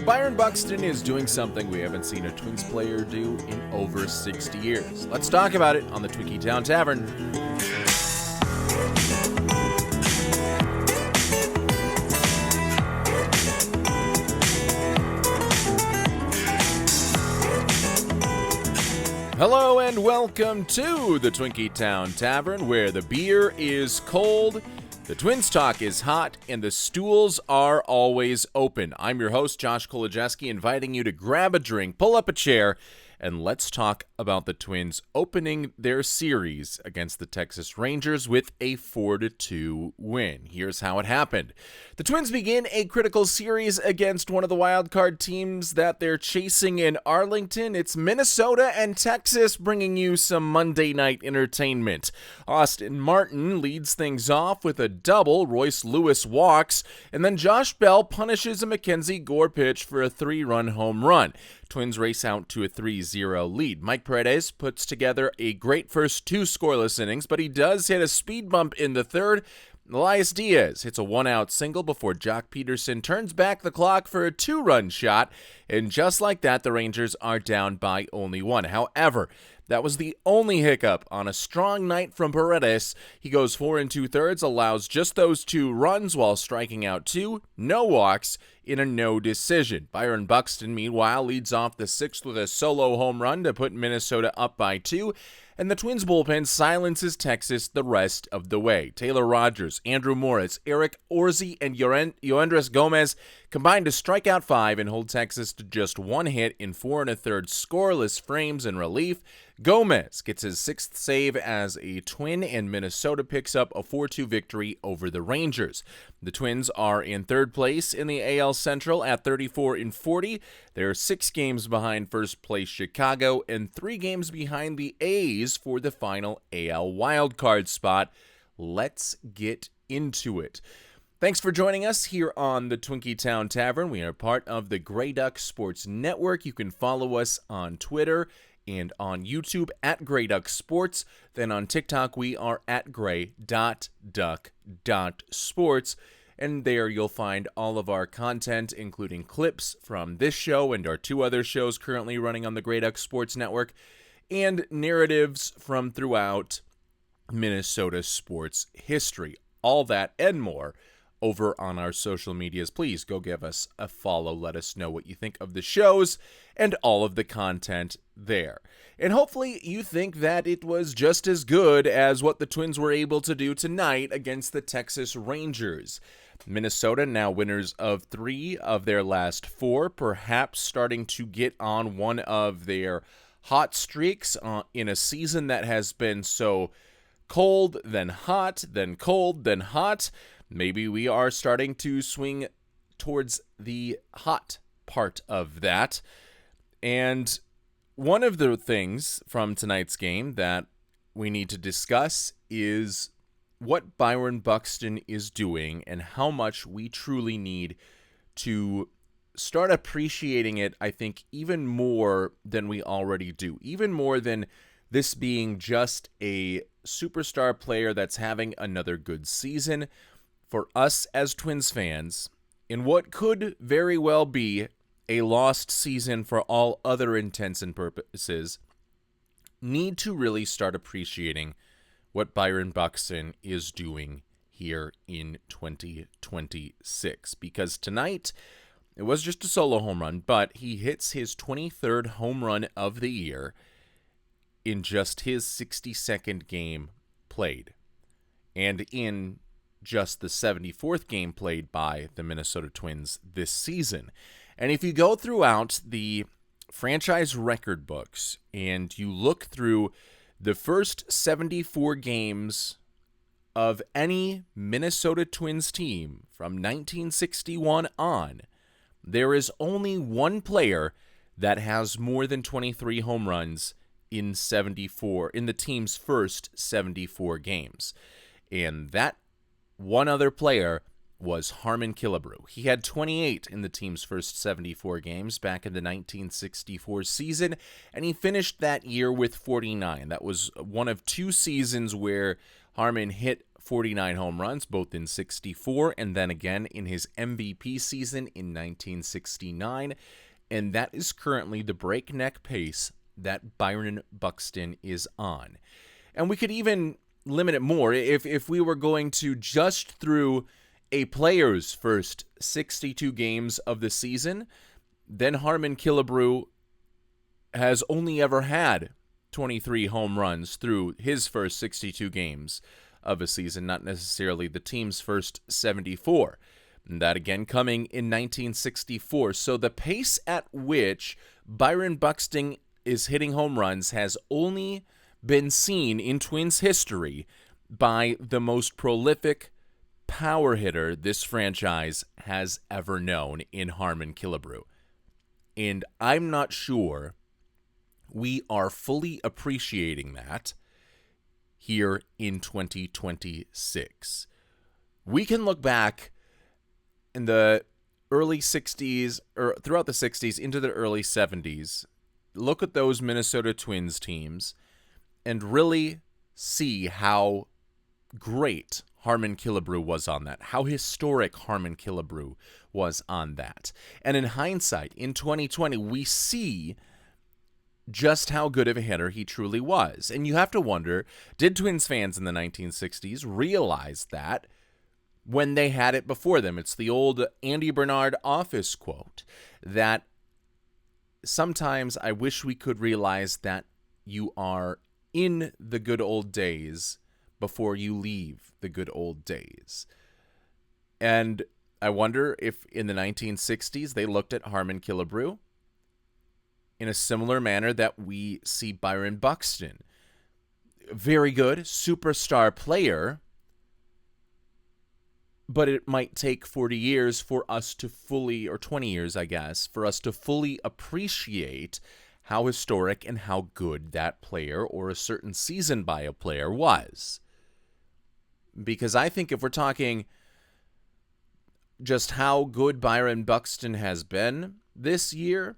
Byron Buxton is doing something we haven't seen a Twins player do in over 60 years. Let's talk about it on the Twinkie Town Tavern. Hello and welcome to the Twinkie Town Tavern, where the beer is cold, the Twins talk is hot, and the stools are always open. I'm your host, Josh Kolojeski, inviting you to grab a drink, pull up a chair, and let's talk about the Twins opening their series against the Texas Rangers with a 4-2 win. Here's how it happened. The Twins begin a critical series against one of the wildcard teams that they're chasing in Arlington. It's Minnesota and Texas, bringing you some Monday night entertainment. Austin Martin leads things off with a double. Royce Lewis walks, and then Josh Bell punishes a Mackenzie Gore pitch for a 3-run home run. Twins race out to a 3-0 lead. Mike Paredes puts together a great first 2 scoreless innings, but he does hit a speed bump in the third. Elias Diaz hits a 1-out single before Jock Peterson turns back the clock for a 2-run shot, and just like that, the Rangers are down by only 1. However, that was the only hiccup on a strong night from Paredes. He goes 4 2/3, allows just those 2 runs while striking out 2, no walks, in a no decision. Byron Buxton, meanwhile, leads off the 6th with a solo home run to put Minnesota up by 2, and the Twins bullpen silences Texas the rest of the way. Taylor Rogers, Andrew Morris, Eric Orzi, and Yoendris Gomez combined to strike out 5 and hold Texas to just 1 hit in 4 1/3 scoreless frames in relief. Gomez gets his 6th save as a Twin, and Minnesota picks up a 4-2 victory over the Rangers. The Twins are in 3rd place in the AL Central at 34-40. They're 6 games behind first place Chicago and 3 games behind the A's for the final AL wildcard spot. Let's get into it. Thanks for joining us here on the Twinkie Town Tavern. We are part of the Grey Duck Sports Network. You can follow us on Twitter and on YouTube at Grey Duck Sports. Then on TikTok, we are at grey.duck.sports. And there you'll find all of our content, including clips from this show and our 2 other shows currently running on the Grey Duck Sports Network, and narratives from throughout Minnesota sports history. All that and more over on our social medias. Please go give us a follow. Let us know what you think of the shows and all of the content there. And hopefully you think that it was just as good as what the Twins were able to do tonight against the Texas Rangers. Minnesota now winners of 3 of their last 4, perhaps starting to get on one of their hot streaks in a season that has been so cold, then hot, then cold, then hot. Maybe we are starting to swing towards the hot part of that. And one of the things from tonight's game that we need to discuss is what Byron Buxton is doing and how much we truly need to start appreciating it, I think, even more than we already do. Even more than this being just a superstar player that's having another good season. For us as Twins fans, in what could very well be a lost season for all other intents and purposes, need to really start appreciating what Byron Buxton is doing here in 2026. Because tonight, it was just a solo home run, but he hits his 23rd home run of the year in just his 62nd game played. And in just the 74th game played by the Minnesota Twins this season. And if you go throughout the franchise record books and you look through the first 74 games of any Minnesota Twins team from 1961 on, there is only one player that has more than 23 home runs in the team's first 74 games. And that one other player was Harmon Killebrew. He had 28 in the team's first 74 games back in the 1964 season, and he finished that year with 49. That was one of 2 seasons where Harmon hit 49 home runs, both in 64 and then again in his MVP season in 1969. And that is currently the breakneck pace that Byron Buxton is on. And we could even limit it more if we were going to just through a player's first 62 games of the season, then Harmon Killebrew has only ever had 23 home runs through his first 62 games of a season, not necessarily the team's first 74. And that again coming in 1964. So the pace at which Byron Buxton is hitting home runs has only been seen in Twins history by the most prolific power hitter this franchise has ever known in Harmon Killebrew. And I'm not sure we are fully appreciating that here in 2026. We can look back in the early 60s, or throughout the 60s into the early 70s, look at those Minnesota Twins teams and really see how great Harmon Killebrew was on that, how historic Harmon Killebrew was on that. And in hindsight, in 2020, we see just how good of a hitter he truly was. And you have to wonder, did Twins fans in the 1960s realize that when they had it before them? It's the old Andy Bernard office quote that sometimes I wish we could realize that you are in the good old days before you leave the good old days. And I wonder if in the 1960s they looked at Harmon Killebrew in a similar manner that we see Byron Buxton. Very good, superstar player, but it might take 40 years for us to fully, or 20 years, I guess, for us to fully appreciate how historic and how good that player or a certain season by a player was. Because I think if we're talking just how good Byron Buxton has been this year,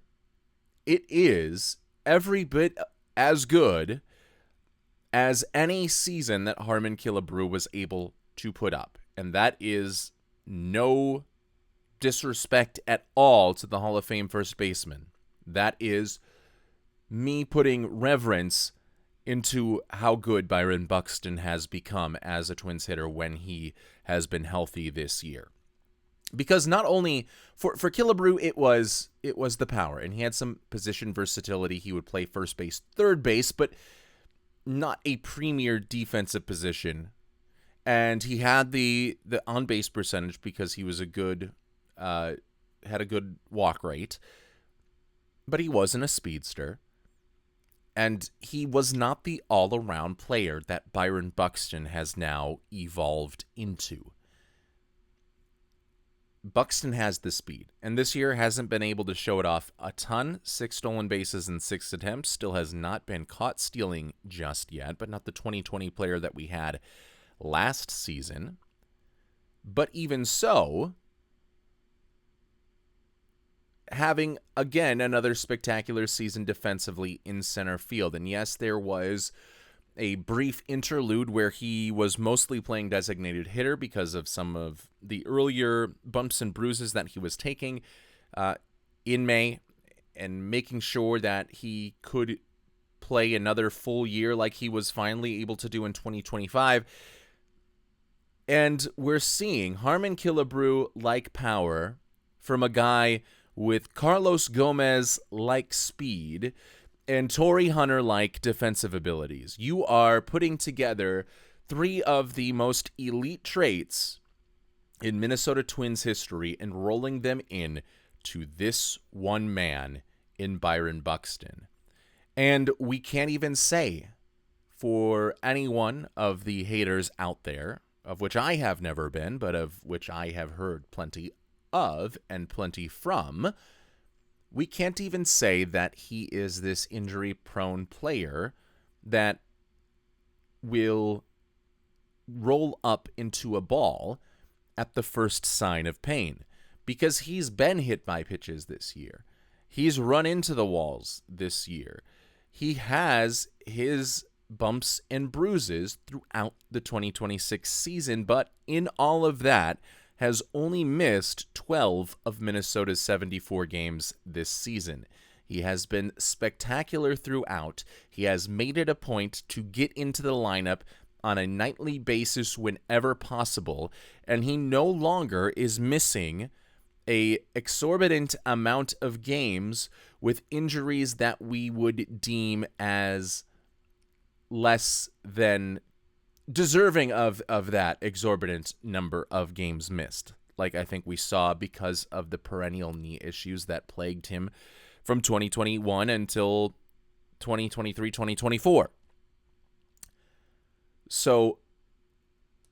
it is every bit as good as any season that Harmon Killebrew was able to put up. And that is no disrespect at all to the Hall of Fame first baseman. That is me putting reverence into how good Byron Buxton has become as a Twins hitter when he has been healthy this year. Because not only for Killebrew, it was the power, and he had some position versatility. He would play first base, third base, but not a premier defensive position. And he had the on-base percentage because he was had a good walk rate, but he wasn't a speedster. And he was not the all-around player that Byron Buxton has now evolved into. Buxton has the speed, and this year hasn't been able to show it off a ton. 6 stolen bases in 6 attempts, still has not been caught stealing just yet, but not the 2020 player that we had last season. But even so, having, again, another spectacular season defensively in center field. And yes, there was a brief interlude where he was mostly playing designated hitter because of some of the earlier bumps and bruises that he was taking in May, and making sure that he could play another full year like he was finally able to do in 2025. And we're seeing Harmon Killebrew-like power from a guy with Carlos Gomez-like speed and Torrey Hunter-like defensive abilities. You are putting together 3 of the most elite traits in Minnesota Twins history and rolling them in to this one man in Byron Buxton. And we can't even say for any one of the haters out there, of which I have never been, but of which I have heard plenty of and plenty from, we can't even say that he is this injury-prone player that will roll up into a ball at the first sign of pain, because he's been hit by pitches this year. He's run into the walls this year. He has his bumps and bruises throughout the 2026 season, but in all of that, has only missed 12 of Minnesota's 74 games this season. He has been spectacular throughout. He has made it a point to get into the lineup on a nightly basis whenever possible, and he no longer is missing a exorbitant amount of games with injuries that we would deem as less than deserving of that exorbitant number of games missed, like I think we saw because of the perennial knee issues that plagued him from 2021 until 2023, 2024. So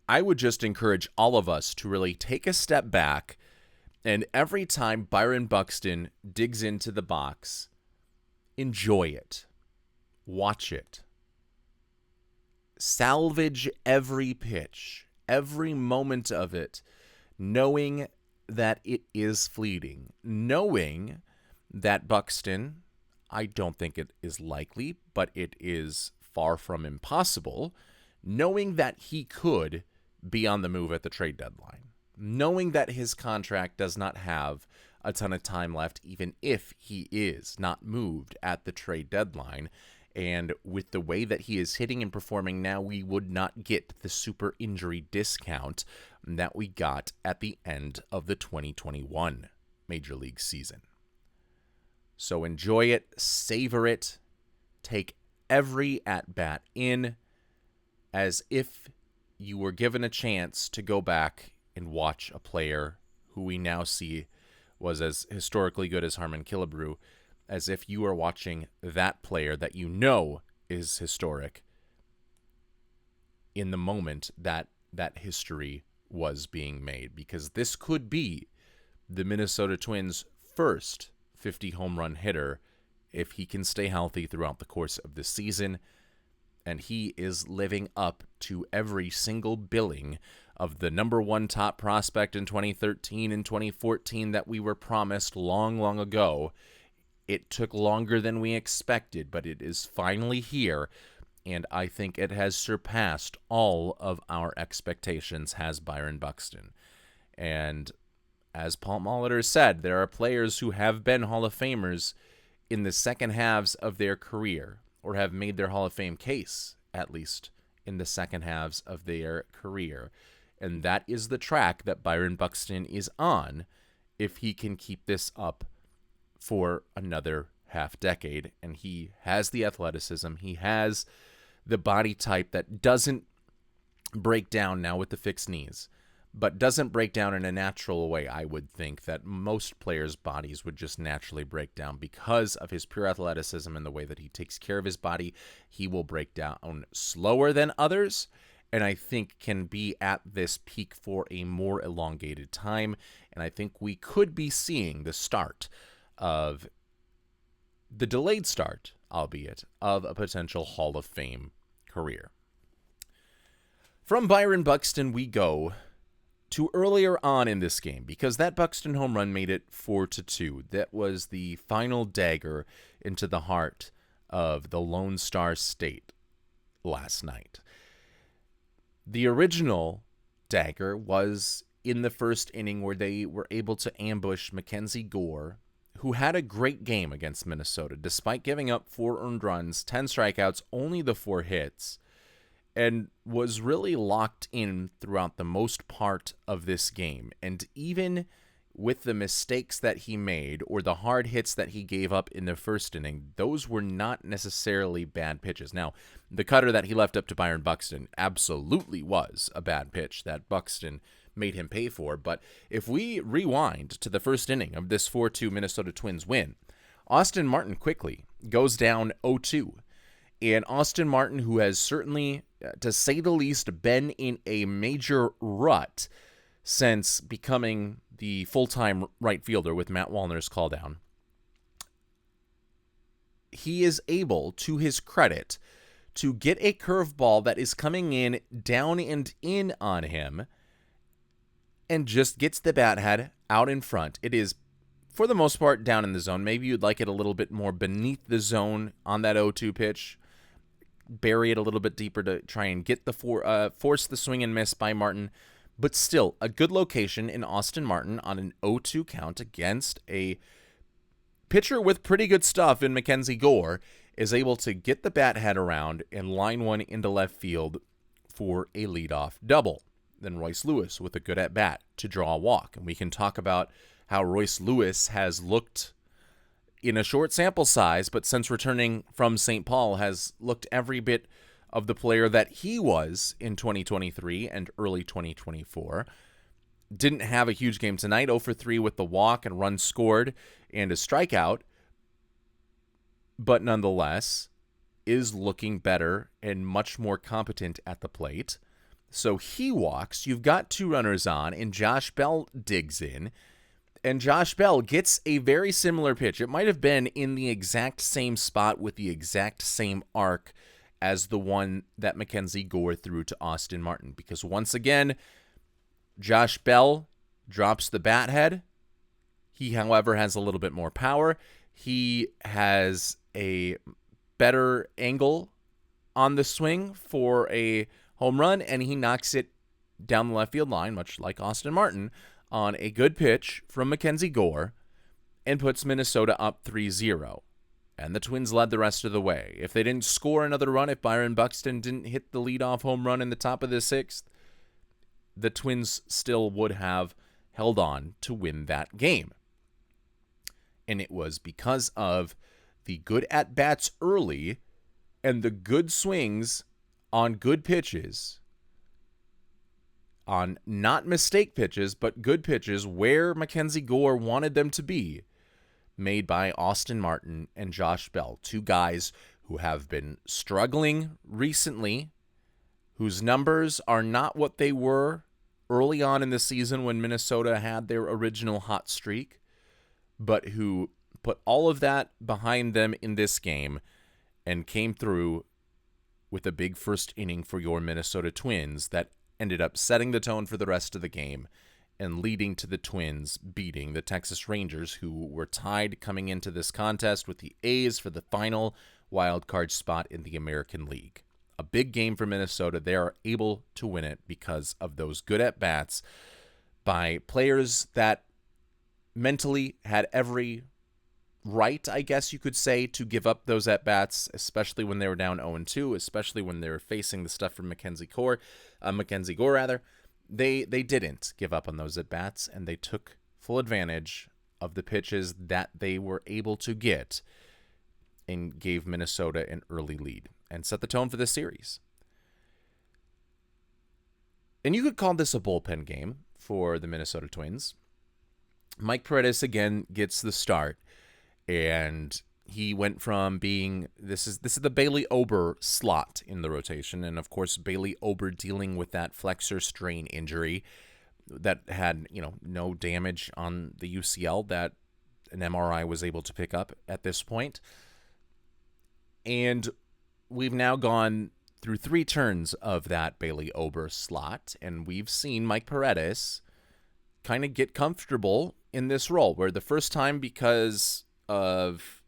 I would just encourage all of us to really take a step back, and every time Byron Buxton digs into the box, enjoy it. Watch it. Salvage every pitch, every moment of it, knowing that it is fleeting, knowing that Buxton, I don't think it is likely, but it is far from impossible, knowing that he could be on the move at the trade deadline, knowing that his contract does not have a ton of time left, even if he is not moved at the trade deadline. And with the way that he is hitting and performing now, we would not get the super injury discount that we got at the end of the 2021 Major League season. So enjoy it, savor it, take every at-bat in as if you were given a chance to go back and watch a player who we now see was as historically good as Harmon Killebrew, as if you are watching that player that you know is historic in the moment that that history was being made. Because this could be the Minnesota Twins' first 50 home run hitter if he can stay healthy throughout the course of the season. And he is living up to every single billing of the number one top prospect in 2013 and 2014 that we were promised long, long ago. It took longer than we expected, but it is finally here, and I think it has surpassed all of our expectations, has Byron Buxton. And as Paul Molitor said, there are players who have been Hall of Famers in the second halves of their career, or have made their Hall of Fame case, at least, in the second halves of their career. And that is the track that Byron Buxton is on if he can keep this up for another half decade. And he has the athleticism. He has the body type that doesn't break down now with the fixed knees, but doesn't break down in a natural way. I would think that most players' bodies would just naturally break down because of his pure athleticism and the way that he takes care of his body. He will break down slower than others, and I think can be at this peak for a more elongated time. And I think we could be seeing the start of the delayed start, albeit, of a potential Hall of Fame career. From Byron Buxton, we go to earlier on in this game, because that Buxton home run made it 4-2. That was the final dagger into the heart of the Lone Star State last night. The original dagger was in the first inning where they were able to ambush Mackenzie Gore, who had a great game against Minnesota, despite giving up 4 earned runs, 10 strikeouts, only the 4 hits, and was really locked in throughout the most part of this game. And even with the mistakes that he made or the hard hits that he gave up in the first inning, those were not necessarily bad pitches. Now, the cutter that he left up to Byron Buxton absolutely was a bad pitch that Buxton made him pay for. But if we rewind to the first inning of this 4-2 Minnesota Twins win, Austin Martin quickly goes down 0-2. And Austin Martin, who has certainly, to say the least, been in a major rut since becoming the full-time right fielder with Matt Wallner's call down, he is able, to his credit, to get a curveball that is coming in down and in on him and just gets the bat head out in front. It is, for the most part, down in the zone. Maybe you'd like it a little bit more beneath the zone on that 0-2 pitch. bury it a little bit deeper to try and get the force the swing and miss by Martin. But still, a good location in Austin Martin on an 0-2 count against a pitcher with pretty good stuff in Mackenzie Gore is able to get the bat head around and line one into left field for a leadoff double. Then Royce Lewis with a good at-bat to draw a walk. And we can talk about how Royce Lewis has looked in a short sample size, but since returning from St. Paul has looked every bit of the player that he was in 2023 and early 2024. Didn't have a huge game tonight, 0 for 3 with the walk and run scored and a strikeout, but nonetheless is looking better and much more competent at the plate. So he walks, you've got 2 runners on, and Josh Bell digs in, and Josh Bell gets a very similar pitch. It might have been in the exact same spot with the exact same arc as the one that Mackenzie Gore threw to Austin Martin. Because once again, Josh Bell drops the bat head. He, however, has a little bit more power. He has a better angle on the swing for a home run, and he knocks it down the left field line, much like Austin Martin, on a good pitch from Mackenzie Gore, and puts Minnesota up 3-0. And the Twins led the rest of the way. If they didn't score another run, if Byron Buxton didn't hit the leadoff home run in the top of the 6th, the Twins still would have held on to win that game. And it was because of the good at-bats early and the good swings on good pitches, on not mistake pitches, but good pitches where Mackenzie Gore wanted them to be, made by Austin Martin and Josh Bell, 2 guys who have been struggling recently, whose numbers are not what they were early on in the season when Minnesota had their original hot streak, but who put all of that behind them in this game and came through with a big first inning for your Minnesota Twins that ended up setting the tone for the rest of the game and leading to the Twins beating the Texas Rangers, who were tied coming into this contest with the A's for the final wild card spot in the American League. A big game for Minnesota. They are able to win it because of those good at-bats by players that mentally had every right, I guess you could say, to give up those at-bats, especially when they were down 0-2, especially when they were facing the stuff from Mackenzie Gore. They didn't give up on those at-bats, and they took full advantage of the pitches that they were able to get and gave Minnesota an early lead and set the tone for this series. And you could call this a bullpen game for the Minnesota Twins. Mike Paredes again gets the start, and he went from being this is the Bailey Ober slot in the rotation, and of course Bailey Ober dealing with that flexor strain injury that had no damage on the UCL that an MRI was able to pick up at this point. And we've now gone through 3 turns of that Bailey Ober slot, and we've seen Mike Paredes kind of get comfortable in this role, where the first time, because of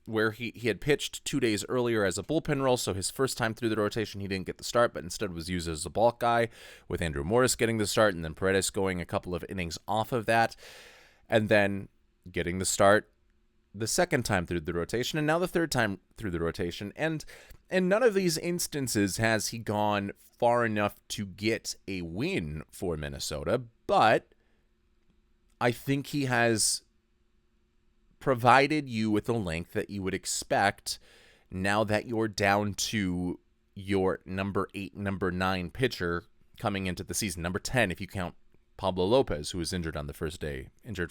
where he had pitched 2 days earlier as a bullpen role, so his first time through the rotation he didn't get the start, but instead was used as a bulk guy, with Andrew Morris getting the start, and then Paredes going a couple of innings off of that, and then getting the start the second time through the rotation, and now the third time through the rotation, and in none of these instances has he gone far enough to get a win for Minnesota, but I think he has provided you with the length that you would expect now that you're down to your number 8, number 9 pitcher coming into the season. Number 10, if you count Pablo Lopez, who was injured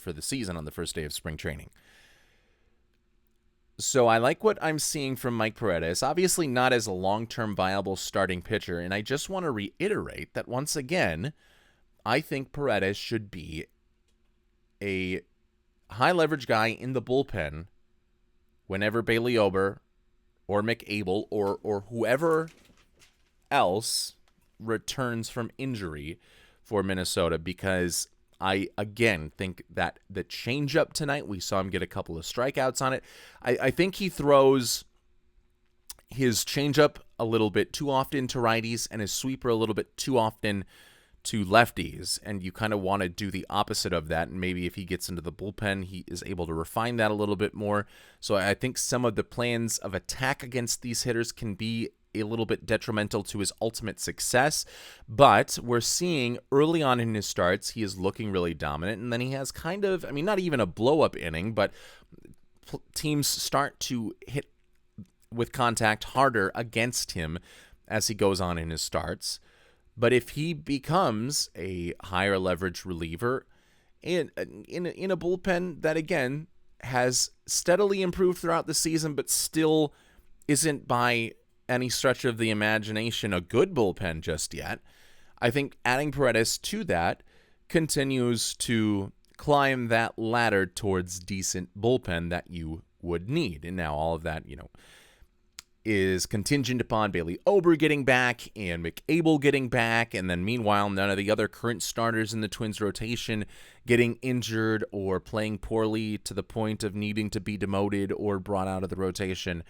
for the season on the first day of spring training. So I like what I'm seeing from Mike Paredes, obviously not as a long-term viable starting pitcher, and I just want to reiterate that once again, I think Paredes should be a high-leverage guy in the bullpen whenever Bailey Ober or McAble or whoever else returns from injury for Minnesota, because I, again, think that the changeup tonight, we saw him get a couple of strikeouts on it. I think he throws his changeup a little bit too often to righties and his sweeper a little bit too often to lefties, and you kind of want to do the opposite of that. And maybe if he gets into the bullpen, he is able to refine that a little bit more. So I think some of the plans of attack against these hitters can be a little bit detrimental to his ultimate success. But we're seeing early on in his starts, he is looking really dominant. And then he has kind of, I mean, not even a blow-up inning, but teams start to hit with contact harder against him as he goes on in his starts. But if he becomes a higher leverage reliever in a bullpen that, again, has steadily improved throughout the season, but still isn't by any stretch of the imagination a good bullpen just yet, I think adding Paredes to that continues to climb that ladder towards decent bullpen that you would need. And now all of that, is contingent upon Bailey Ober getting back and McAble getting back, and then meanwhile none of the other current starters in the Twins rotation getting injured or playing poorly to the point of needing to be demoted or brought out of the rotation.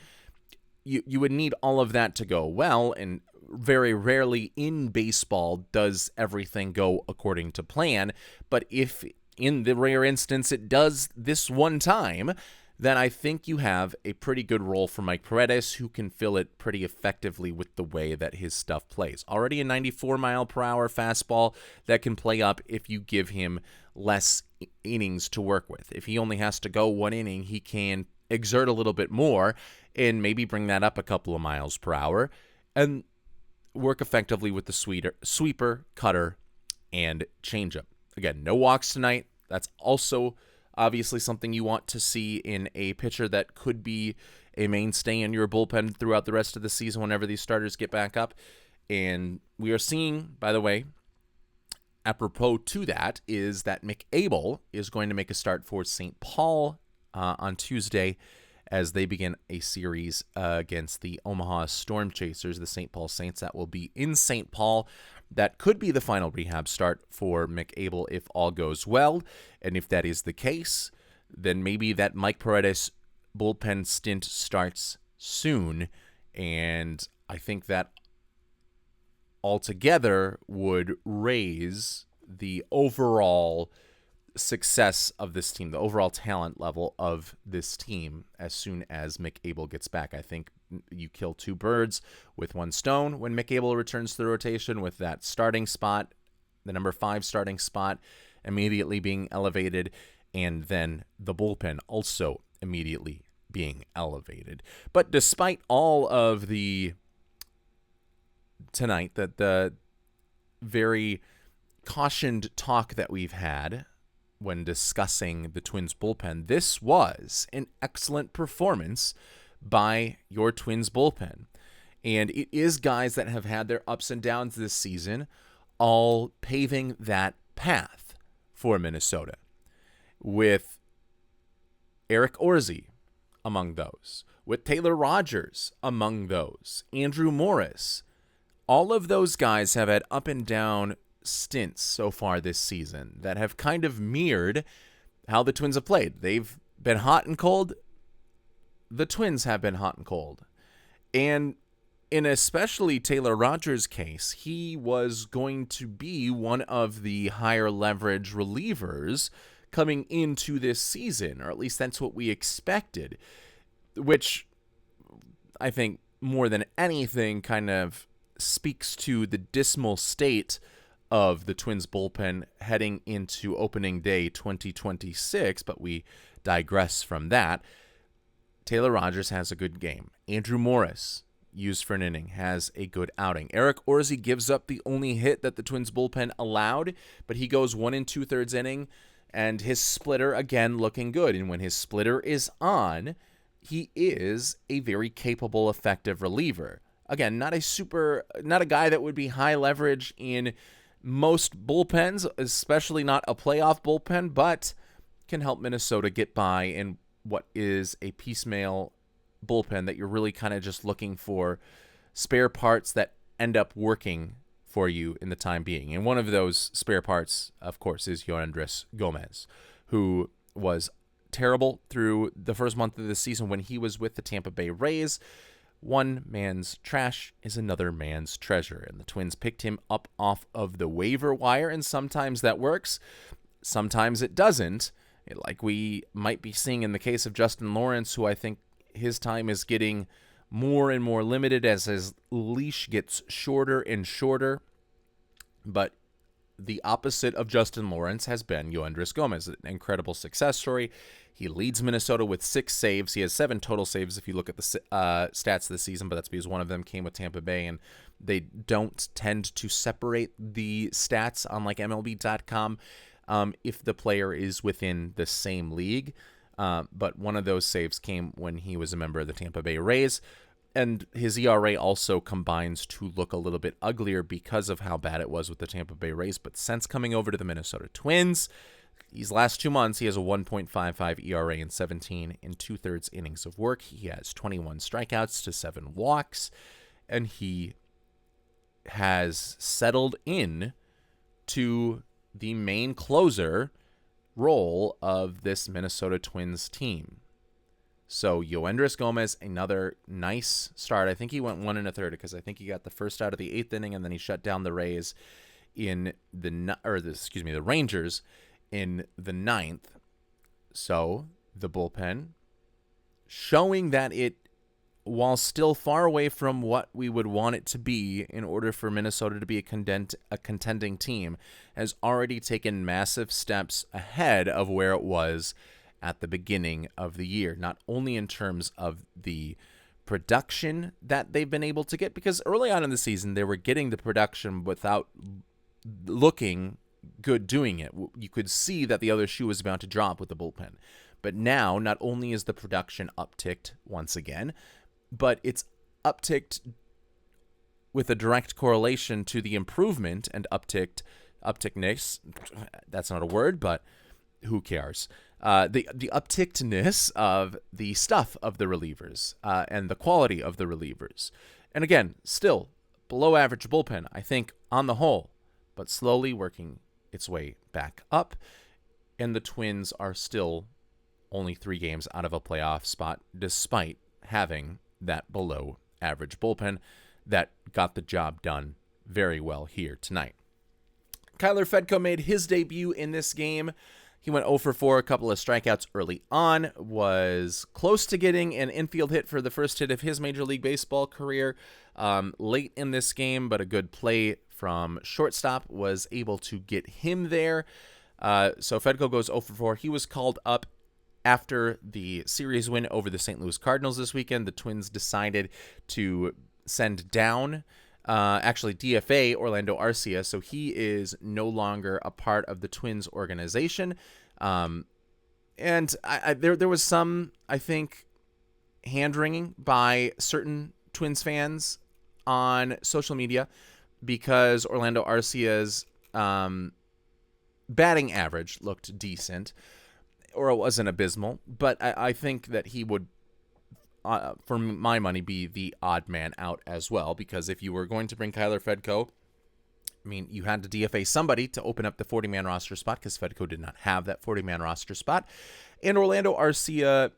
You would need all of that to go well, and very rarely in baseball does everything go according to plan. But if in the rare instance it does this one time, then I think you have a pretty good role for Mike Paredes, who can fill it pretty effectively with the way that his stuff plays. Already a 94-mile-per-hour fastball that can play up if you give him less innings to work with. If he only has to go one inning, he can exert a little bit more and maybe bring that up a couple of miles per hour and work effectively with the sweeper, cutter, and changeup. Again, no walks tonight. That's also obviously something you want to see in a pitcher that could be a mainstay in your bullpen throughout the rest of the season whenever these starters get back up. And we are seeing, by the way, apropos to that, is that McAble is going to make a start for St. Paul on Tuesday as they begin a series against the Omaha Storm Chasers, the St. Paul Saints. That will be in St. Paul. That could be the final rehab start for McAble if all goes well. And if that is the case, then maybe that Mike Paredes bullpen stint starts soon. And I think that altogether would raise the overall success of this team, the overall talent level of this team as soon as McAble gets back. I think you kill two birds with one stone when McAble returns to the rotation, with that starting spot, the number 5 starting spot, immediately being elevated, and then the bullpen also immediately being elevated. But despite all of the tonight, the very cautioned talk that we've had when discussing the Twins bullpen, this was an excellent performance by your Twins bullpen. And it is guys that have had their ups and downs this season, all paving that path for Minnesota, with Eric Orzi among those, with Taylor Rogers among those, Andrew Morris. All of those guys have had up and down stints so far this season that have kind of mirrored how the Twins have played. They've been hot and cold. The Twins have been hot and cold. And in especially Taylor Rogers' case, he was going to be one of the higher leverage relievers coming into this season, or at least that's what we expected, which I think more than anything kind of speaks to the dismal state of the Twins bullpen heading into opening day 2026, but we digress from that. Taylor Rogers has a good game. Andrew Morris, used for an inning, has a good outing. Eric Orzi gives up the only hit that the Twins bullpen allowed, but he goes 1 2/3 inning, and his splitter, again, looking good. And when his splitter is on, he is a very capable, effective reliever. Again, not a guy that would be high leverage in most bullpens, especially not a playoff bullpen, but can help Minnesota get by in what is a piecemeal bullpen that you're really kind of just looking for spare parts that end up working for you in the time being. And one of those spare parts, of course, is Yoendrys Gomez, who was terrible through the first month of the season when he was with the Tampa Bay Rays, one man's trash is another man's treasure, and the Twins picked him up off of the waiver wire, and sometimes that works, sometimes it doesn't, like we might be seeing in the case of Justin Lawrence, who I think his time is getting more and more limited as his leash gets shorter and shorter. But the opposite of Justin Lawrence has been Yoendris Gomez, an incredible success story. He leads Minnesota with 6 saves. He has 7 total saves if you look at the stats this season, but that's because one of them came with Tampa Bay, and they don't tend to separate the stats on like MLB.com if the player is within the same league. But one of those saves came when he was a member of the Tampa Bay Rays. And his ERA also combines to look a little bit uglier because of how bad it was with the Tampa Bay Rays. But since coming over to the Minnesota Twins, these last 2 months, he has a 1.55 ERA in 17 and 2/3 innings of work. He has 21 strikeouts to 7 walks, and he has settled in to the main closer role of this Minnesota Twins team. So Yoendris Gomez, another nice start. I think he went 1 1/3 because I think he got the first out of the 8th inning, and then he shut down the Rays in the Rangers in the 9th. So the bullpen showing that it, while still far away from what we would want it to be in order for Minnesota to be a contending team, has already taken massive steps ahead of where it was at the beginning of the year, not only in terms of the production that they've been able to get, because early on in the season, they were getting the production without looking good doing it. You could see that the other shoe was about to drop with the bullpen. But now, not only is the production upticked once again, but it's upticked with a direct correlation to the improvement and uptickness. That's not a word, but who cares? The uptickedness of the stuff of the relievers and the quality of the relievers. And again, still below average bullpen, I think, on the whole, but slowly working its way back up. And the Twins are still only 3 games out of a playoff spot, despite having that below average bullpen that got the job done very well here tonight. Kyler Fedko made his debut in this game. He went 0 for 4, a couple of strikeouts early on, was close to getting an infield hit for the first hit of his Major League Baseball career late in this game, but a good play from shortstop was able to get him there. So Fedko goes 0 for 4. He was called up after the series win over the St. Louis Cardinals this weekend. The Twins decided to send down DFA Orlando Arcia, so he is no longer a part of the Twins organization. And there was some, I think, hand-wringing by certain Twins fans on social media because Orlando Arcia's batting average looked decent, or it wasn't abysmal, but I think that he would, for my money, be the odd man out as well, because if you were going to bring Kyler Fedko, I mean, you had to DFA somebody to open up the 40-man roster spot because Fedko did not have that 40-man roster spot. And Orlando Arcia,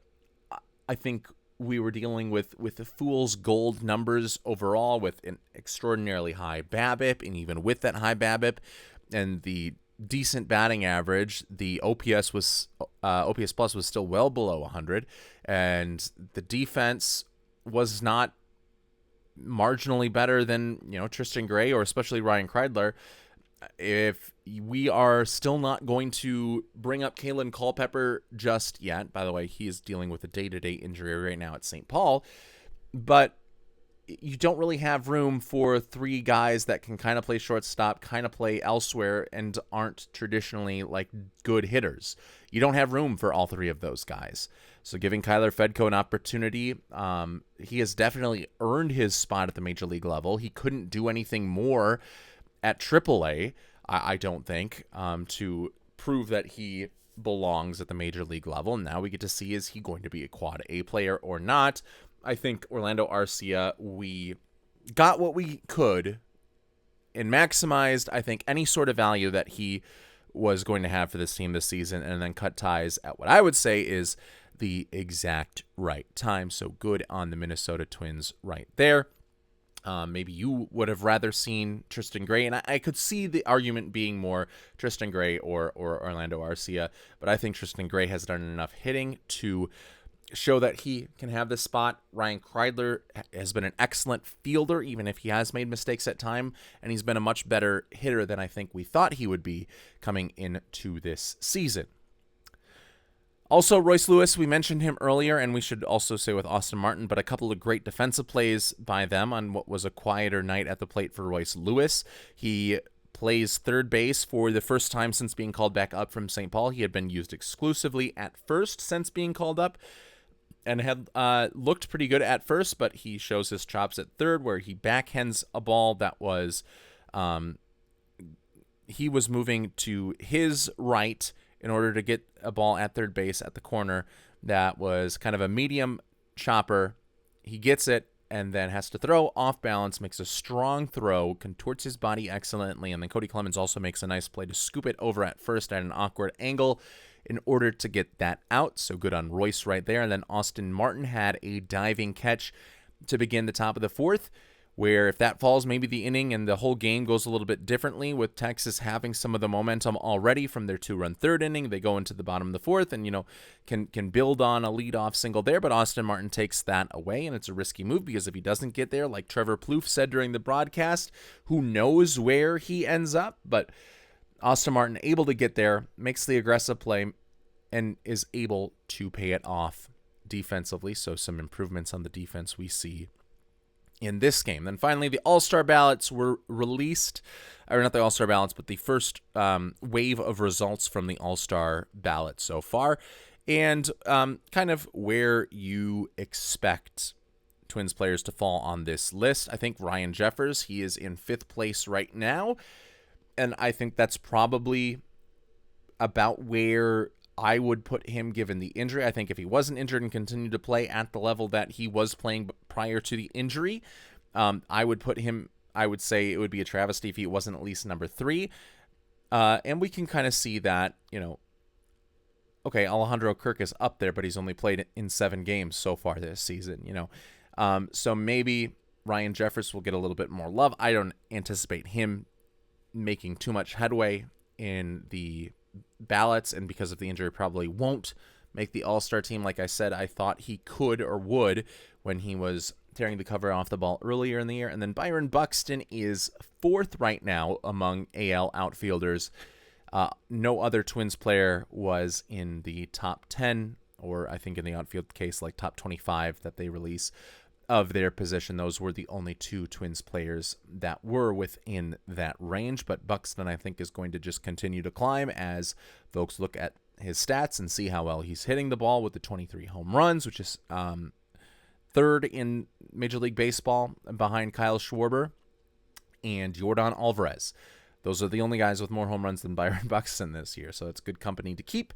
I think we were dealing with the fool's gold numbers overall, with an extraordinarily high BABIP, and even with that high BABIP and the decent batting average, the OPS plus was still well below 100, and the defense was not marginally better than Tristan Gray or especially Ryan Kreidler. If we are still not going to bring up Kalen Culpepper just yet, by the way, he is dealing with a day-to-day injury right now at St. Paul, but you don't really have room for 3 guys that can kind of play shortstop, kind of play elsewhere, and aren't traditionally like good hitters. You don't have room for all 3 of those guys. So giving Kyler Fedko an opportunity, he has definitely earned his spot at the major league level. He couldn't do anything more at AAA, I don't think, to prove that he belongs at the major league level. And now we get to see, is he going to be a quad A player or not? I think Orlando Arcia, we got what we could and maximized, I think, any sort of value that he was going to have for this team this season, and then cut ties at what I would say is the exact right time. So good on the Minnesota Twins right there. Maybe you would have rather seen Tristan Gray, and I could see the argument being more Tristan Gray or Orlando Arcia, but I think Tristan Gray has done enough hitting to show that he can have this spot. Ryan Kreidler has been an excellent fielder, even if he has made mistakes at time, and he's been a much better hitter than I think we thought he would be coming into this season. Also, Royce Lewis, we mentioned him earlier, and we should also say with Austin Martin, but a couple of great defensive plays by them on what was a quieter night at the plate for Royce Lewis. He plays third base for the first time since being called back up from St. Paul. He had been used exclusively at first since being called up and had looked pretty good at first, but he shows his chops at third where he backhands a ball that was he was moving to his right in order to get a ball at third base at the corner that was kind of a medium chopper. He gets it and then has to throw off balance, makes a strong throw, contorts his body excellently, and then Cody Clemens also makes a nice play to scoop it over at first at an awkward angle in order to get that out. So good on Royce right there. And then Austin Martin had a diving catch to begin the top of the fourth, where if that falls, maybe the inning and the whole game goes a little bit differently, with Texas having some of the momentum already from their 2-run third inning. They go into the bottom of the fourth and, can build on a leadoff single there, but Austin Martin takes that away, and it's a risky move because if he doesn't get there, like Trevor Plouffe said during the broadcast, who knows where he ends up, but Austin Martin able to get there, makes the aggressive play, and is able to pay it off defensively, so some improvements on the defense we see in this game. Then finally, the All-Star ballots were released, or not the All-Star ballots, but the first wave of results from the All-Star ballot so far, and kind of where you expect Twins players to fall on this list. I think Ryan Jeffers, he is in 5th place right now, and I think that's probably about where I would put him given the injury. I think if he wasn't injured and continued to play at the level that he was playing prior to the injury, I would put him, I would say it would be a travesty if he wasn't at least number 3. And we can kind of see that, okay, Alejandro Kirk is up there, but he's only played in 7 games so far this season, So maybe Ryan Jeffers will get a little bit more love. I don't anticipate him making too much headway in the ballots, and because of the injury probably won't make the All-Star team. Like I said, I thought he could or would when he was tearing the cover off the ball earlier in the year. And then Byron Buxton is 4th right now among AL outfielders. No other Twins player was in the top 10, or I think in the outfield case, like top 25 that they release of their position. Those were the only 2 Twins players that were within that range, but Buxton, I think, is going to just continue to climb as folks look at his stats and see how well he's hitting the ball with the 23 home runs, which is 3rd in Major League Baseball behind Kyle Schwarber and Yordan Alvarez. Those are the only guys with more home runs than Byron Buxton this year, so it's good company to keep.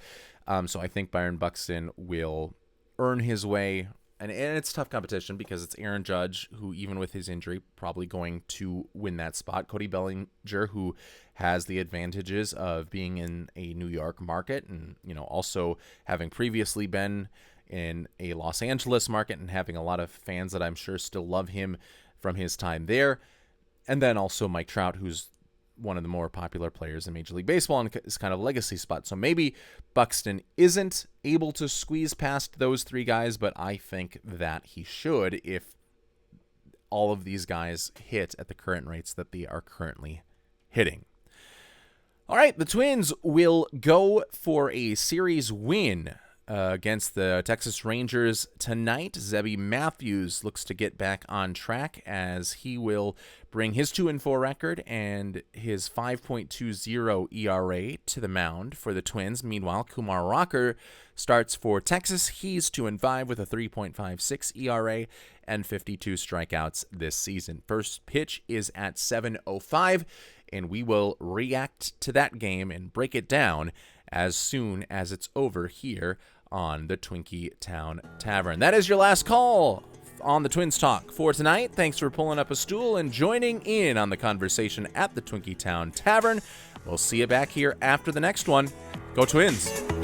So I think Byron Buxton will earn his way. And it's tough competition because it's Aaron Judge, who even with his injury, probably going to win that spot. Cody Bellinger, who has the advantages of being in a New York market and, also having previously been in a Los Angeles market and having a lot of fans that I'm sure still love him from his time there. And then also Mike Trout, who's one of the more popular players in Major League Baseball and is kind of a legacy spot. So maybe Buxton isn't able to squeeze past those 3 guys, but I think that he should if all of these guys hit at the current rates that they are currently hitting. All right, the Twins will go for a series win against the Texas Rangers tonight. Zebby Matthews looks to get back on track as he will bring his 2-4 record and his 5.20 ERA to the mound for the Twins. Meanwhile, Kumar Rocker starts for Texas. He's 2-5 with a 3.56 ERA and 52 strikeouts this season. First pitch is at 7:05, and we will react to that game and break it down as soon as it's over here on the Twinkie Town Tavern. That is your last call on the Twins Talk for tonight. Thanks for pulling up a stool and joining in on the conversation at the Twinkie Town Tavern. We'll see you back here after the next one. Go Twins!